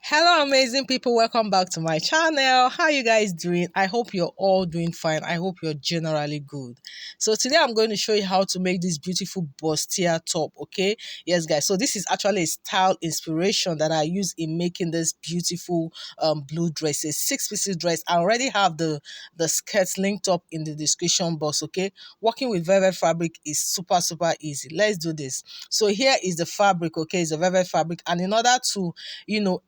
Hello amazing people, welcome back to my channel. How you guys doing? I hope you're all doing fine. I hope you're generally good. So today I'm going to show you how to make this beautiful bustier top. Okay, yes guys, so this is actually a style inspiration that I use in making this beautiful blue dress, a 6-piece dress. I already have the skirts linked up in the description box. Okay, working with velvet fabric is super easy. Let's do this. So here is the fabric. Okay, it's a velvet fabric, and in order to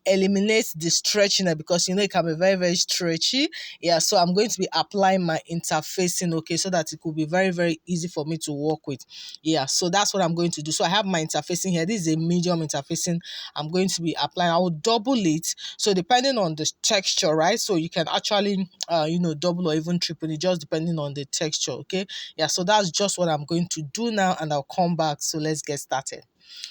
eliminate the stretchiness, because it can be very stretchy. Yeah, so I'm going to be applying my interfacing, okay, so that it could be very easy for me to work with. Yeah, so that's what I'm going to do. So I have my interfacing here. This is a medium interfacing. I'm going to be applying. I will double it, so depending on the texture, right? So you can actually double or even triple it, just depending on the texture. Okay, yeah, so that's just what I'm going to do now, and I'll come back. So let's get started.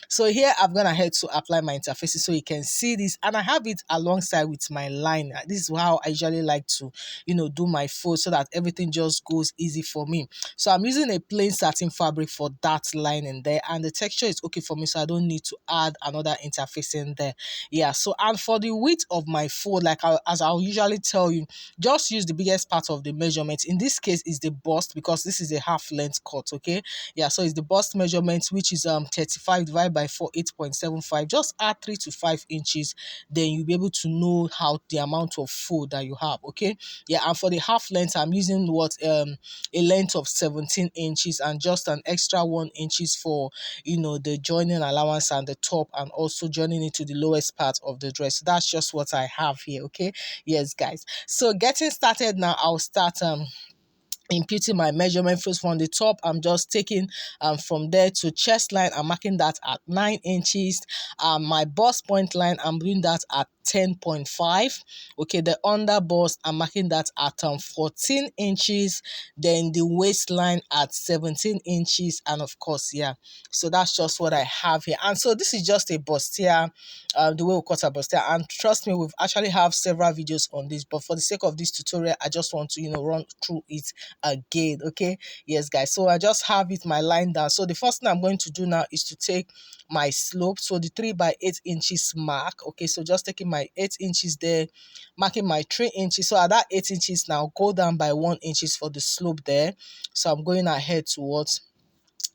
So here I've gone ahead to apply my interfaces, so you can see this, and I have it alongside with my liner. This is how I usually like to do my fold, so that everything just goes easy for me. So I'm using a plain satin fabric for that lining there, and the texture is okay for me, so I don't need to add another interfacing there. Yeah, so and for the width of my fold, as I'll usually tell you, just use the biggest part of the measurement. In this case is the bust, because this is a half length cut. Okay, yeah, so it's the bust measurement, which is 35 divided by 4, 8.75. Just add 3 to 5 inches, then you'll be able to know how the amount of fold that you have. Okay, yeah, and for the half length, I'm using a length of 17 inches and just an extra 1 inches for the joining allowance and the top, and also joining it to the lowest part of the dress. So that's just what I have here. Okay, yes guys, so getting started now, I'll start imputing my measurement. First, from the top, I'm just taking from there to chest line. I'm marking that at 9 inches. My bust point line, I'm doing that at 10.5. okay, the under bust, I'm marking that at 14 inches. Then the waistline at 17 inches, and of course, yeah, so that's just what I have here. And so this is just a bustier, the way we cut a bustier, and trust me, we've actually have several videos on this, but for the sake of this tutorial, I just want to run through it again. Okay, yes guys, so I just have it my line down. So the first thing I'm going to do now is to take my slope, so the 3 by 8 inches mark. Okay, so just taking my 8 inches there, marking my 3 inches. So at that 8 inches now, go down by 1 inches for the slope there. So I'm going ahead towards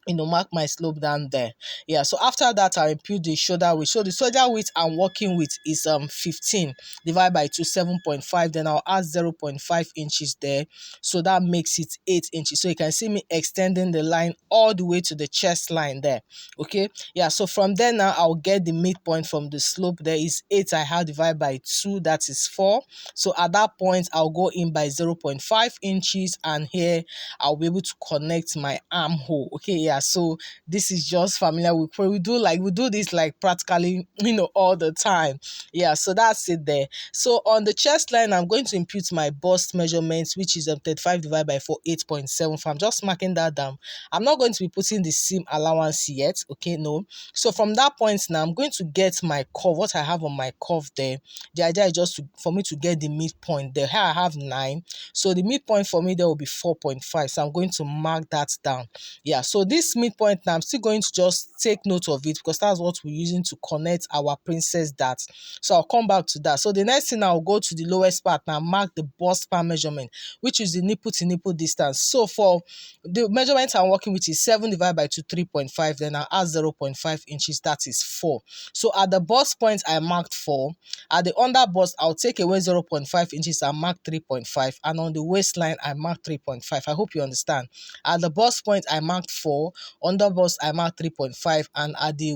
mark my slope down there. Yeah, so after that, I impute the shoulder width. So the shoulder width I'm working with is 15 divided by 2, 7.5. Then I'll add 0.5 inches there, so that makes it 8 inches. So you can see me extending the line all the way to the chest line there. Okay, yeah, so from there now, I'll get the midpoint from the slope. There is 8 I have divided by 2, that is 4. So at that point, I'll go in by 0.5 inches, and here I'll be able to connect my armhole. Okay, yeah, so this is just familiar. We do this like practically all the time. Yeah, so that's it there. So on the chest line, I'm going to impute my bust measurements, which is 35 divided by 4, 8.75. I'm just marking that down. I'm not going to be putting the seam allowance yet. Okay, no. So from that point now, I'm going to get my curve, what I have on my curve there. The idea is just for me to get the midpoint there. Here I have 9, so the midpoint for me there will be 4.5. So I'm going to mark that down. Yeah, so this midpoint now, I'm still going to just take note of it, because that's what we're using to connect our princess dart. So I'll come back to that. So the next thing, I'll go to the lowest part now, mark the bust span measurement, which is the nipple to nipple distance. So for the measurement I'm working with is 7 divided by 2, 3.5. Then I'll add 0.5 inches, that is 4. So at the bust point, I marked 4. At the under bust, I'll take away 0.5 inches and mark 3.5. And on the waistline, I marked 3.5. I hope you understand. At the bust point, I marked 4. Under bust, I marked 3.5. And at the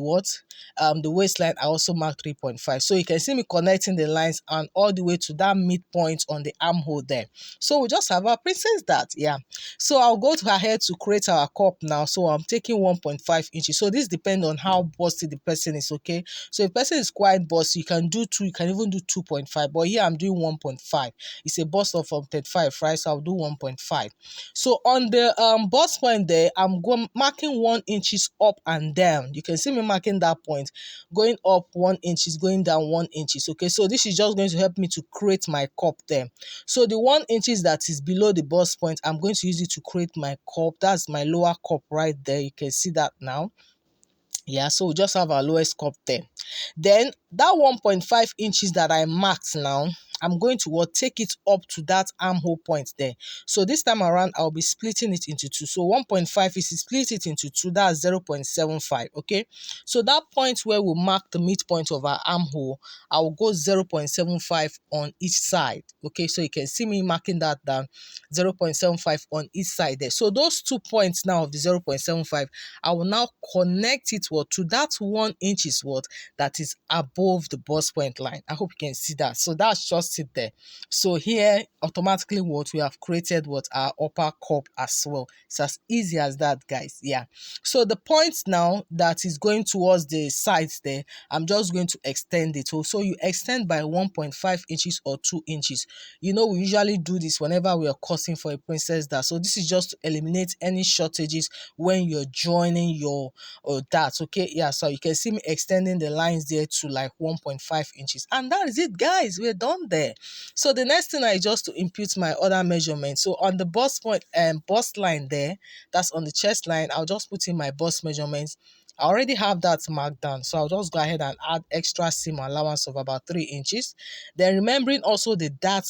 the waistline, I also marked 3.5. So you can see me connecting the lines and all the way to that midpoint on the armhole there. So we just have our princess dart. Yeah, so I'll go to ahead to create our cup now. So I'm taking 1.5 inches. So this depends on how busty the person is. Okay, so if the person is quite busty, you can do 2, you can even do 2.5, but here I'm doing 1.5. It's a bust of 35, right? So I'll do 1.5. So on the bust point there, I'm marking 1 inches up and down. You can see me marking that point, going up 1 inches, going down 1 inches. Okay, so this is just going to help me to create my cup there. So the 1 inches that is below the bust point, I'm going to use it to create my cup. That's my lower cup right there. You can see that now. Yeah, so we just have our lowest cup there. Then that 1.5 inches that I marked now, I'm going to take it up to that armhole point there. So this time around, I'll be splitting it into two. So 1.5 is split it into two, that's 0.75, okay? So that point where we mark the midpoint of our armhole, I will go 0.75 on each side, okay? So you can see me marking that down, 0.75 on each side there. So those 2 points now of the 0.75, I will now connect it to that 1 inch is that is above the bust point line. I hope you can see that. So that's just it there. So here automatically we have created our upper cup as well. It's as easy as that, guys. Yeah. So the point now that is going towards the sides there, I'm just going to extend it. So you extend by 1.5 inches or 2 inches. You know, we usually do this whenever we are cutting for a princess dart. So this is just to eliminate any shortages when you're joining your darts, okay? Yeah, so you can see me extending the lines there to like 1.5 inches, and that is it, guys. We're done there. So the next thing is just to impute my other measurement. So on the bust point and bust line there, that's on the chest line, I'll just put in my bust measurements. I already have that marked down, so I'll just go ahead and add extra seam allowance of about 3 inches. Then remembering also the dart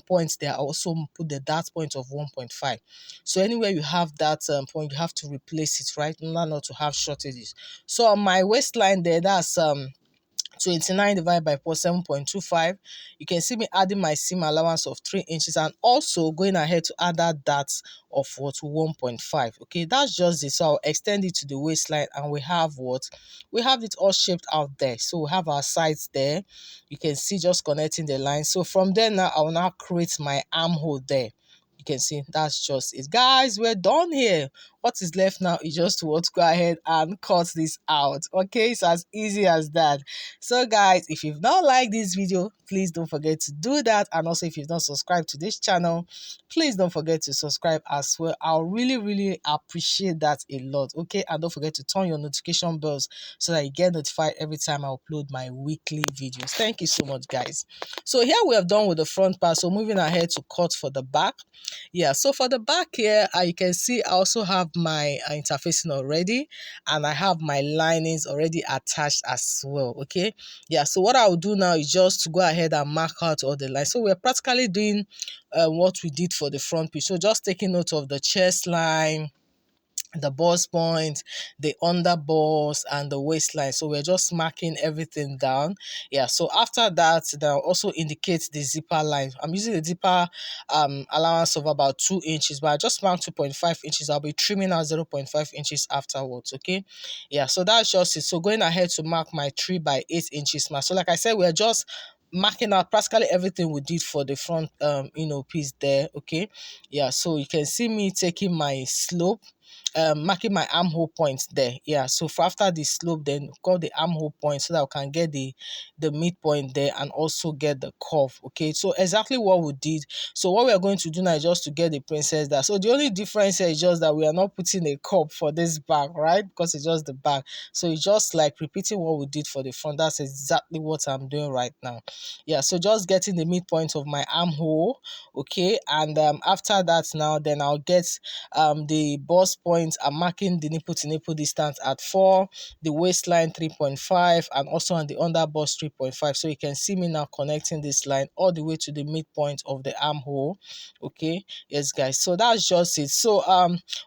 points there, I also put the dart point of 1.5. So anywhere you have that point, you have to replace it, right? Not to have shortages. So on my waistline there, that's 29 divided by 7.25. You can see me adding my seam allowance of 3 inches and also going ahead to add that dart of 1.5. Okay, that's just it. So I'll extend it to the waistline and we have we have it all shaped out there. So we have our sides there. You can see just connecting the line. So from there now, I will now create my armhole there. You can see that's just it, guys. We're done here. What is left now is just to go ahead and cut this out. Okay, it's as easy as that. So guys, if you've not liked this video, please don't forget to do that. And also if you've not subscribed to this channel, please don't forget to subscribe as well. I'll really appreciate that a lot. Okay, and don't forget to turn your notification bells so that you get notified every time I upload my weekly videos. Thank you so much, guys. So here we have done with the front part. So moving ahead to cut for the back. Yeah, so for the back here, you can see I also have my interfacing already, and I have my linings already attached as well. Okay, yeah, so what I'll do now is just to go ahead and mark out all the lines. So we're practically doing what we did for the front piece. So just taking note of the chest line, the bust point, the under bust, and the waistline. So we're just marking everything down. Yeah, so after that, they'll also indicate the zipper line. I'm using the zipper allowance of about 2 inches, but I just marked 2.5 inches. I'll be trimming out 0.5 inches afterwards. Okay, yeah, so that's just it. So going ahead to mark my 3 by 8 inches mark. So like I said, we're just marking out practically everything we did for the front piece there. Okay, yeah, so you can see me taking my slope, marking my armhole point there. Yeah, so for after the slope, then call the armhole point so that we can get the midpoint there and also get the curve. Okay, so exactly what we did. So what we are going to do now is just to get the princess there. So the only difference here is just that we are not putting a curve for this back, right? Because it's just the back. So it's just like repeating what we did for the front. That's exactly what I'm doing right now. Yeah, so just getting the midpoint of my armhole. Okay, and after that now, then I'll get the bust point. I'm marking the nipple to nipple distance at 4, the waistline 3.5, and also on the under bust 3.5. So you can see me now connecting this line all the way to the midpoint of the armhole. Okay, yes, guys. So that's just it. So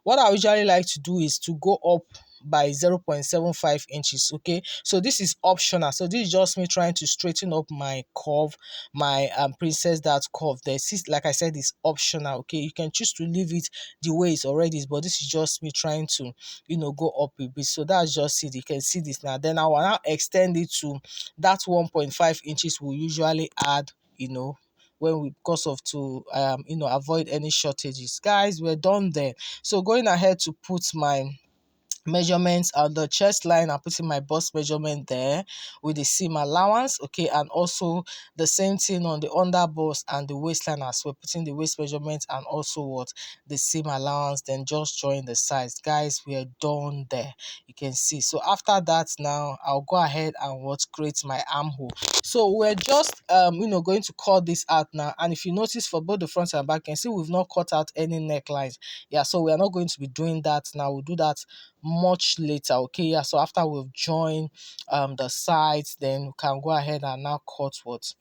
what I usually like to do is to go up by 0.75 inches. Okay, so this is optional. So this is just me trying to straighten up my curve, my princess dart curve there. Like I said, it's optional. Okay, you can choose to leave it the way it's already is, but this is just me trying to go up a bit. So that's just it. You can see this now. Then I will now extend it to that 1.5 inches we usually add when we, because of to avoid any shortages. Guys, we're done there. So going ahead to put my measurements on the chest line, I'm putting my bust measurement there with the seam allowance. Okay, and also the same thing on the under bust and the waistline as well, putting the waist measurement and also the seam allowance, then just join the sides. Guys, we are done there. You can see. So after that now, I'll go ahead and create my armhole. So we're just going to cut this out now, and if you notice for both the front and back, you can see we've not cut out any necklines. Yeah, so we are not going to be doing that now. We'll do that much later, okay? Yeah, so after we've joined the sides, then we can go ahead and now cut what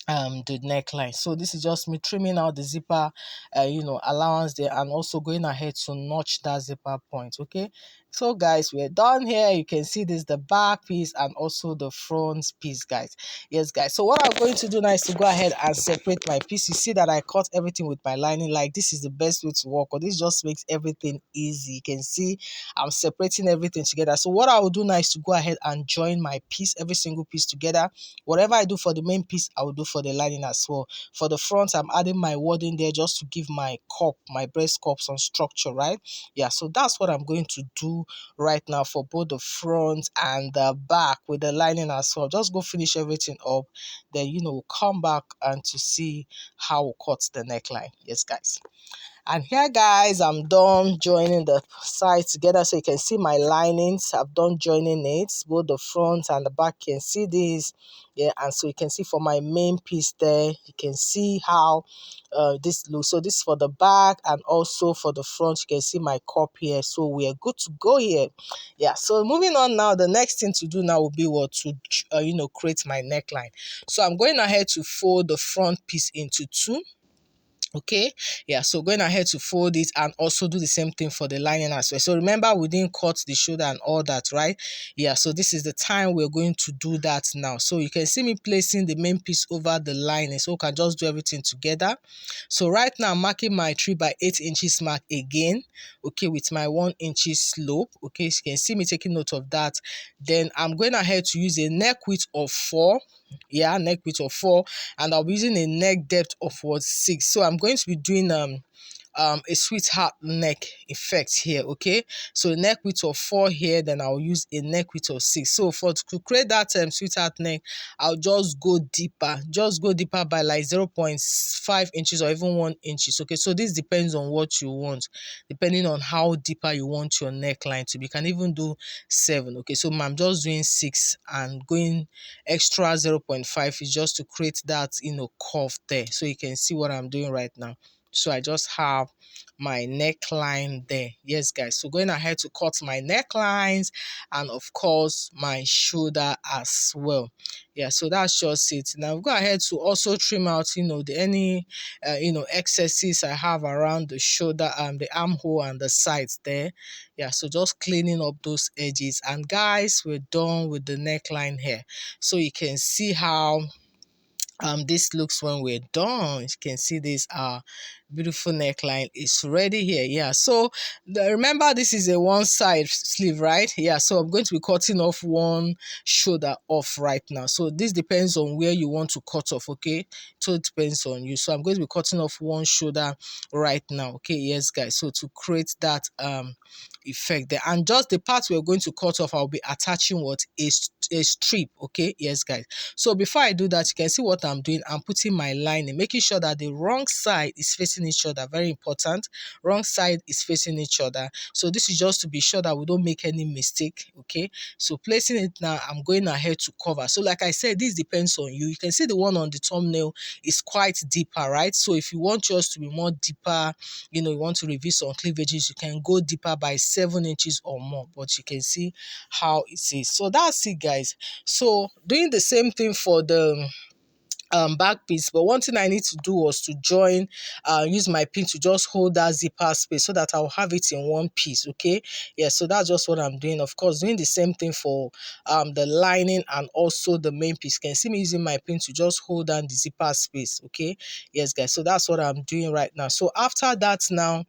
the neckline. So this is just me trimming out the zipper allowance there, and also going ahead to notch that zipper point. Okay, so guys, we're done here. You can see this, the back piece and also the front piece, guys. Yes, guys, so what I'm going to do now is to go ahead and separate my piece. You see that I cut everything with my lining. Like, this is the best way to work, or this just makes everything easy. You can see I'm separating everything together. So what I will do now is to go ahead and join my piece, every single piece together. Whatever I do for the main piece, I will do for the lining as well. For the front, I'm adding my wording there just to give my cup, my breast cup, some structure, right? Yeah, so that's what I'm going to do right now for both the front and the back with the lining as well. Just go finish everything up, then we'll come back and to see how we cut the neckline. Yes, guys. And here, guys, I'm done joining the sides together, so you can see my linings. I've done joining it, both the front and the back. You can see this, yeah. And so you can see for my main piece there, you can see how this looks. So this is for the back and also for the front. You can see my cup here, so we are good to go here. Yeah, so moving on now, the next thing to do now will be what to create my neckline. So I'm going ahead to fold the front piece into two. Okay, yeah, so going ahead to fold it and also do the same thing for the lining as well. So remember, we didn't cut the shoulder and all that, right? Yeah, so this is the time we're going to do that now. So you can see me placing the main piece over the lining, so we can just do everything together. So right now I'm marking my 3 by 8 inches mark again, okay, with my 1 inch slope. Okay, so you can see me taking note of that. Then I'm going ahead to use a neck width of 4. Yeah, neck width of 4, and I'll be using a neck depth of what, 6. So I'm going to be doing a sweetheart neck effect here. Okay, so a neck width of 4 here, then I'll use a neck width of 6. So to create that sweetheart neck, I'll just go deeper by like 0.5 inches or even 1 inches. Okay, so this depends on what you want, depending on how deeper you want your neckline to be. You can even do 7. Okay, so I'm just doing 6 and going extra 0.5 is just to create that curve there. So you can see what I'm doing right now. So I just have my neckline there. Yes, guys. So going ahead to cut my necklines and of course my shoulder as well. Yeah, so that's just it. Now go ahead to also trim out any excesses I have around the shoulder and the armhole and the sides there. Yeah, so just cleaning up those edges. And guys, we're done with the neckline here. So you can see how this looks when we're done. You can see this beautiful neckline is ready here. Yeah, so remember, this is a one side sleeve, right? Yeah, so I'm going to be cutting off one shoulder off right now. So this depends on where you want to cut off. Okay, so it depends on you. So I'm going to be cutting off one shoulder right now. Okay, yes, guys, so to create that effect there, and just the part we're going to cut off, I'll be attaching what is a strip. Okay, yes, guys. So before I do that, you can see what I'm doing. I'm putting my lining, making sure that the wrong side is facing each other. Very important. Wrong side is facing each other. So this is just to be sure that we don't make any mistake. Okay, so placing it now, I'm going ahead to cover. So like I said, this depends on you. You can see the one on the thumbnail is quite deeper, right? So if you want yours to be more deeper, you want to reveal some cleavages, you can go deeper by 7 inches or more. But you can see how it is. So that's it, guys. So doing the same thing for the back piece, but one thing I need to do was to join use my pin to just hold that zipper space so that I'll have it in one piece. Okay, yeah, so that's just what I'm doing. Of course, doing the same thing for the lining and also the main piece. You can see me using my pin to just hold down the zipper space. Okay, yes, guys, so that's what I'm doing right now. So after that, now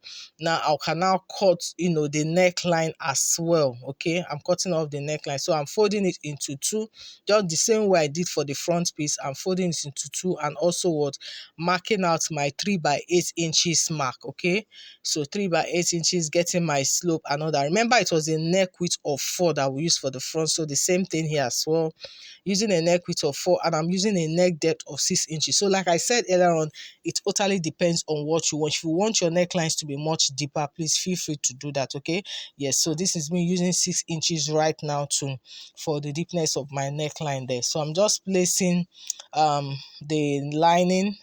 I can now cut the neckline as well. Okay, I'm cutting off the neckline, so I'm folding it into two, just the same way I did for the front piece. I'm folding it into two, and also marking out my 3 by 8 inches mark. Okay, so 3 by 8 inches, getting my slope and all that. Remember, it was a neck width of 4 that we used for the front, so the same thing here as well, using a neck width of 4, and I'm using a neck depth of 6 inches. So like I said earlier on, it totally depends on what you want. If you want your necklines to be much deeper, please feel free to do that. Okay, yes, so this is me using 6 inches right now for the deepness of my neckline there. So I'm just placing the lining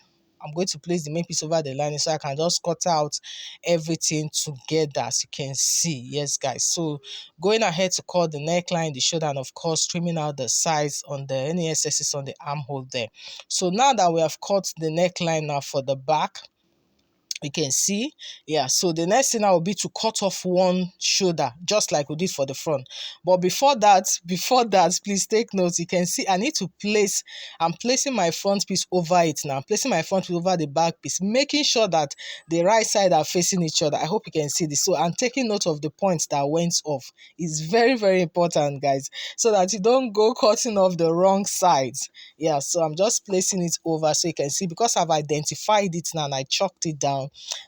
I'm going to place the main piece over the lining so I can just cut out everything together, as you can see. Yes guys, so going ahead to cut the neckline, the shoulder, and of course trimming out the sides on the any excesses on the armhole there. So now that we have cut the neckline now for the back, you can see, yeah, so the next thing now will be to cut off one shoulder just like we did for the front. But before that, please take note. You can see I need to place, I'm placing my front piece over it now. I'm placing my front piece over the back piece, making sure that the right side are facing each other. I hope you can see this. So I'm taking note of the points that went off. It's very, very important, guys, so that you don't go cutting off the wrong sides. Yeah, so I'm just placing it over so you can see, because I've identified it now and I chalked it down,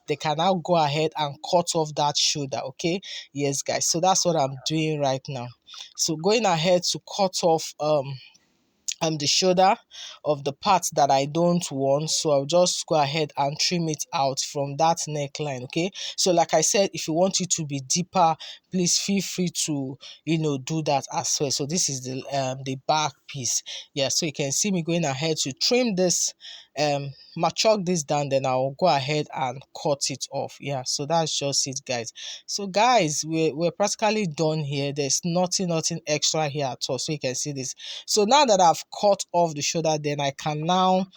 they can now go ahead and cut off that shoulder. Okay, yes guys, so that's what I'm doing right now. So going ahead to cut off the shoulder of the part that I don't want. So I'll just go ahead and trim it out from that neckline. Okay, so like I said, if you want it to be deeper, please feel free to do that as well. So this is the back piece. Yeah, so you can see me going ahead to trim this, chalk this down, then I'll go ahead and cut it off. Yeah, so that's just it, guys. So guys, we're practically done here. There's nothing extra here at all. So you can see this. So now that I've cut off the shoulder, then I can now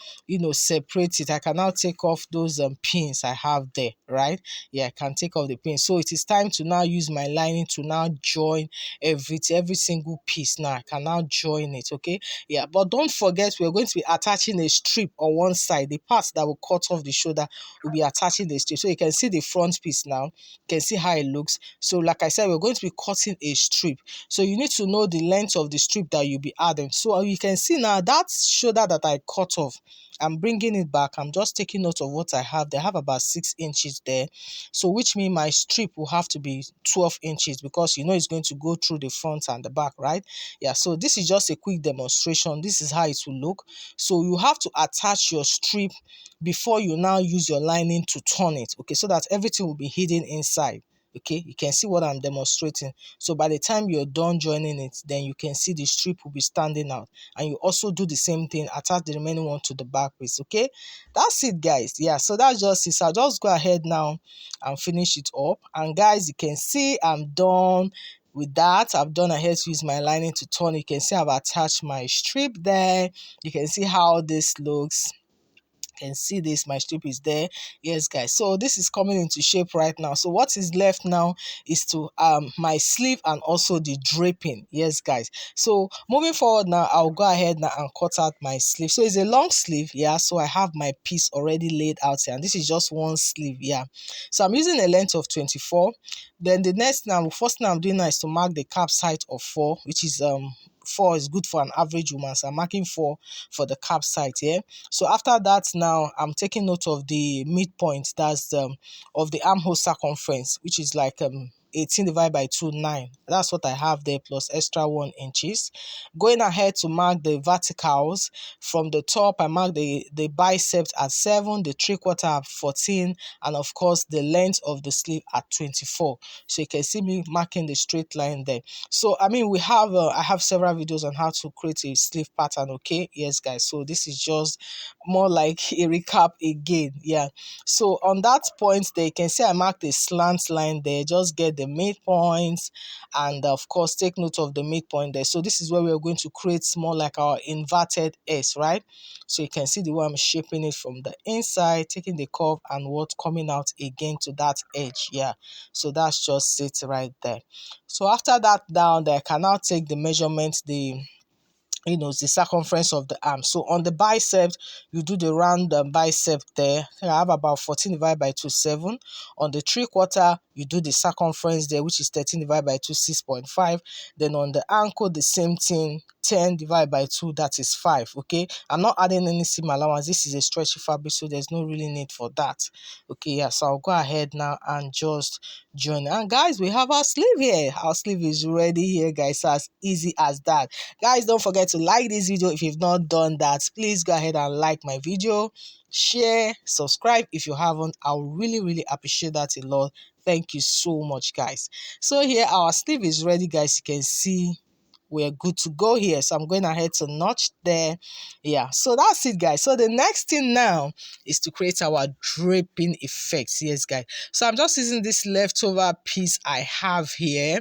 separate it. I can now take off those pins I have there, right? Yeah, I can take off the pins. So it is time to now use my lining to now join every single piece. Now I can now join it. Okay, yeah, but don't forget, we're going to be attaching a strip on one side. The parts that will cut off the shoulder will be attaching the strip. So you can see the front piece now. You can see how it looks. So like I said, we're going to be cutting a strip. So you need to know the length of the strip that you'll be adding. So you can see now that shoulder that I cut off, I'm bringing it back. I'm just taking note of what I have. They have about 6 inches there. So which means my strip will have to be 12 inches because it's going to go through the front and the back, right? Yeah, so this is just a quick demonstration. This is how it will look. So you have to attach your strip before you now use your lining to turn it, okay, so that everything will be hidden inside. Okay, you can see what I'm demonstrating. So by the time you're done joining it, then you can see the strip will be standing out. And you also do the same thing, attach the remaining one to the back piece. Okay, that's it, guys. Yeah, so that's just it. So I'll just go ahead now and finish it up. And guys, you can see I'm done with that. I've done ahead to use my lining to turn. You can see I've attached my strip there. You can see how this looks. Can see this, my strip is there. Yes guys, so this is coming into shape right now. So what is left now is to my sleeve and also the draping. Yes guys, so moving forward now, I'll go ahead now and cut out my sleeve. So it's a long sleeve, yeah, so I have my piece already laid out here, and this is just one sleeve. Yeah, so I'm using a length of 24. Then the next now, first thing I'm doing now is to mark the cap height of 4, which is 4 is good for an average woman, so I'm marking 4 for the cap height here. So after that now, I'm taking note of the midpoint, that's of the armhole circumference, which is like 18 divided by 2, 9. That's what I have there, plus extra 1 inches. Going ahead to mark the verticals. From the top, I mark the biceps at 7, the 3/4 at 14, and of course the length of the sleeve at 24. So you can see me marking the straight line there. So I mean, we have I have several videos on how to create a sleeve pattern. Okay, yes guys, so this is just more like a recap again. Yeah, so on that point there, you can see I marked a slant line there. Just get the midpoints, and of course take note of the midpoint there. So this is where we're going to create more like our inverted S, right? So you can see the way I'm shaping it from the inside, taking the curve and what coming out again to that edge. Yeah, so that's just it right there. So after that down there, I can now take the measurement, the circumference of the arm. So on the bicep, you do the round bicep there. I have about 14 divided by 2, 7. On the 3/4, you do the circumference there, which is 13 divided by 2, 6.5. Then on the ankle, the same thing, 10 divided by 2, that is 5. Okay, I'm not adding any seam allowance. This is a stretchy fabric, so there's no really need for that. Okay, yeah, so I'll go ahead now and just join. And guys, we have our sleeve here. Our sleeve is ready here, guys. So as easy as that. Guys, don't forget to like this video if you've not done that. Please go ahead and like my video, share, subscribe if you haven't. I'll really appreciate that a lot. Thank you so much, guys. So here our sleeve is ready, guys. You can see we're good to go here. So I'm going ahead to notch there. Yeah, so that's it, guys. So the next thing now is to create our draping effects. Yes, guys. So I'm just using this leftover piece I have here.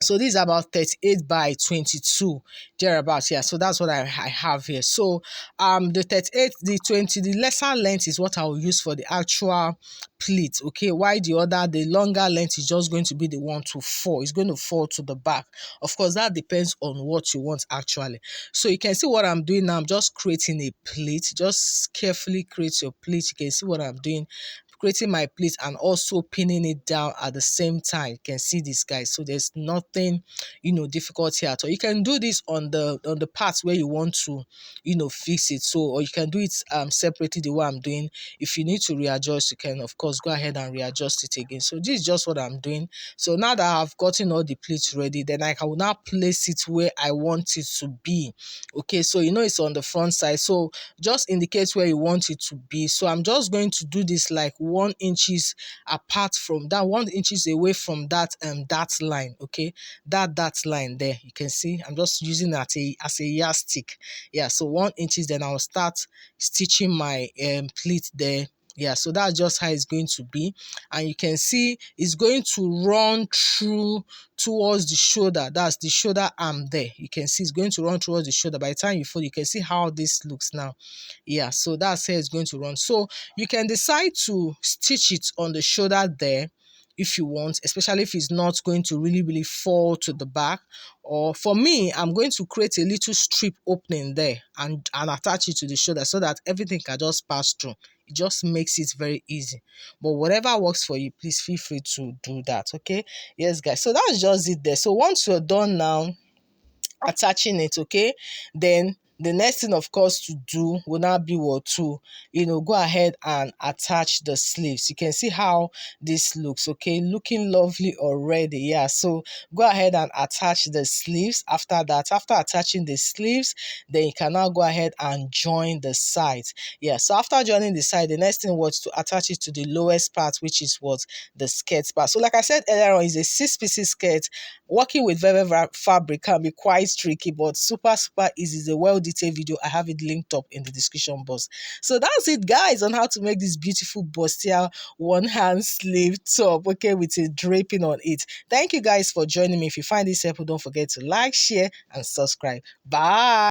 So this is about 38 by 22 thereabouts. Yeah, so that's what I have here. So the 38, the 20, the lesser length is what I will use for the actual pleat. Okay, while the longer length is just going to be the one to fall. It's going to fall to the back. Of course, that depends on what you want actually. So you can see what I'm doing now. I'm just creating a pleat. Just carefully create your pleat. You can see what I'm doing, creating my pleat and also pinning it down at the same time. You can see this, guys. So there's nothing, difficult here at all. You can do this on the parts where you want to, fix it. So, or you can do it separately the way I'm doing. If you need to readjust, you can of course go ahead and readjust it again. So this is just what I'm doing. So now that I've gotten all the pleats ready, then I will now place it where I want it to be. Okay, so it's on the front side. So just indicate where you want it to be. So I'm just going to do this like 1 inches apart from that, 1 inches away from that that line. Okay, that line there, you can see I'm just using that as a yardstick. Yeah, so 1 inches, then I'll start stitching my pleat there. Yeah, so that's just how it's going to be. And you can see it's going to run through towards the shoulder. That's the shoulder arm there. You can see it's going to run towards the shoulder. By the time you fold, you can see how this looks now. Yeah, so that's how it's going to run. So you can decide to stitch it on the shoulder there if you want, especially if it's not going to really fall to the back. Or for me, I'm going to create a little strip opening there and attach it to the shoulder so that everything can just pass through. It just makes it very easy. But whatever works for you, please feel free to do that. Okay, yes, guys, so that's just it there. So once you're done now attaching it, okay, then the next thing of course to do will now be what to go ahead and attach the sleeves. You can see how this looks, okay, looking lovely already. Yeah, so go ahead and attach the sleeves. After that, after attaching the sleeves, then you can now go ahead and join the sides. Yeah, so after joining the side, the next thing was to attach it to the lowest part, which is what the skirt part. So like I said earlier on, is a 6-piece skirt. Working with velvet fabric can be quite tricky, but super easy. It's a well detailed video. I have it linked up in the description box. So that's it, guys, on how to make this beautiful bustier one hand sleeve top, okay, with a draping on it. Thank you guys for joining me. If you find this helpful, don't forget to like, share and subscribe. Bye.